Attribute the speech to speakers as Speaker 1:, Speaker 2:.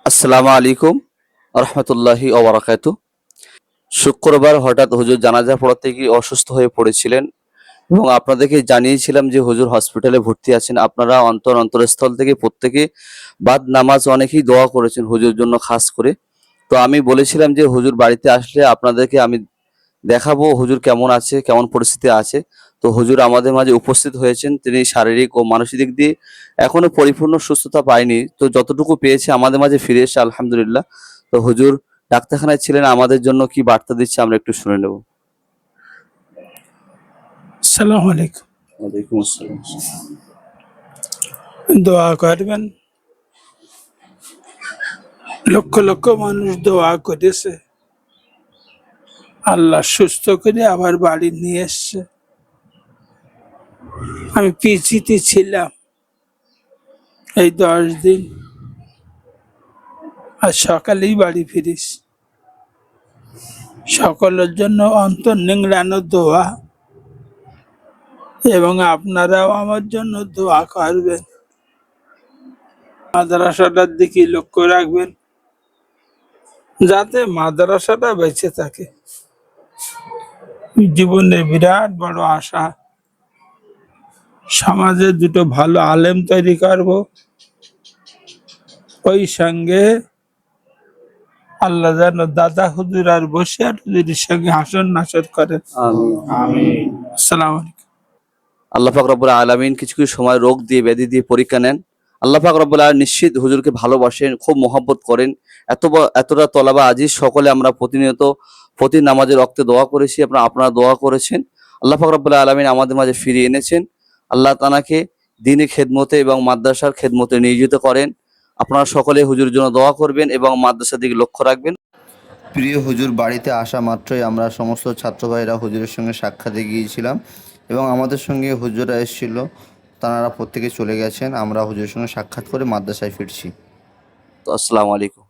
Speaker 1: আসসালামু আলাইকুম রহমতুল্লাহি ওবরাকাতু। শুক্রবার হঠাৎ হুজুর জানাজা পড়াতে গিয়ে অসুস্থ হয়ে পড়েছিলেন এবং আপনাদেরকে জানিয়েছিলাম যে হুজুর হসপিটালে ভর্তি আছেন। আপনারা অন্তরস্থল থেকে প্রত্যেকে বাদ নামাজ অনেকেই দোয়া করেছেন হুজুর জন্য খাস করে। তো আমি বলেছিলাম যে হুজুর বাড়িতে আসলে আপনাদেরকে আমি দেখাবো হুজুর কেমন আছে, কেমন পরিস্থিতি আছে। তো হুজুর আমাদের মাঝে উপস্থিত হয়েছেন। তিনি শারীরিক ও মানসিক দিক দিয়ে এখনো পরিপূর্ণ সুস্থতা পায়নি। তো যতটুকু পেয়েছে আমাদের মাঝে ফিরে এসেছে আলহামদুলিল্লাহ। তো হুজুর ডাক্তারখানায় ছিলেন, আমাদের জন্য কি বার্তা দিচ্ছে আমরা একটু শুনে নেব।
Speaker 2: আসসালামু আলাইকুম।
Speaker 1: ওয়ালাইকুম আসসালাম।
Speaker 2: দোয়া করবেন। লক্ষ লক্ষ মানুষ দোয়া করেছে, আল্লাহ সুস্থ করে আবার বাড়ি নিয়ে এসছে। আমি পিজিতে ছিলাম এই 10 দিন, আর সকালেই বাড়ি ফিরিস। সকলের জন্য অন্তর নিংড়ানো দোয়া, এবং আপনারাও আমার জন্য দোয়া করবেন। মাদ্রাসাটার দিকে লক্ষ্য রাখবেন যাতে মাদ্রাসাটা বেঁচে থাকে। জীবনে বিরাট বড় আশা, সমাজে দুটো ভালো আলেম তৈরি করব, ওই সঙ্গে আল্লাহ যেন দাদা হুজুর আর বসিয়ার হুজুরের সঙ্গে হাসন নাসর করেন।
Speaker 1: আমিন।
Speaker 2: আসসালামু আলাইকুম।
Speaker 1: আল্লাহ পাক রব্বুল আলামিন কিছু কিছু সময় রোগ দিয়ে ব্যাধি দিয়ে পরীক্ষা নেন। আল্লাহ পাক রব্বুল আলামিন নিশ্চিত হুজুরকে ভালোবাসেন, খুব মহব্বত করেন। এতটা তলাবা আজিজ সকলে আমরা প্রতিনিয়ত প্রতি নামাজের রক্তে দোয়া করেছি, আপনারা দোয়া করেছেন। আল্লাহ পাক রব্বুল আলামিন আমাদের মাঝে ফিরিয়ে এনেছেন। আল্লাহ তাআলাকে দ্বীনি খেদমতে এবং মাদ্রাসার খেদমতে নিয়োজিত করেন। আপনারা সকলে হুজুরের জন্য দোয়া করবেন এবং মাদ্রাসার দিকে লক্ষ্য রাখবেন।
Speaker 3: প্রিয় হুজুর বাড়িতে আসা মাত্রই আমরা সমস্ত ছাত্র ভাইরা হুজুরের সঙ্গে সাক্ষাতে গিয়েছিলাম এবং আমাদের সঙ্গে হুজুররা এসেছিল। তারা প্রত্যেকে চলে গেছেন। আমরা হুজুরের সঙ্গে সাক্ষাৎ করে মাদ্রাসায় ফিরছি।
Speaker 1: তো আসসালামু আলাইকুম।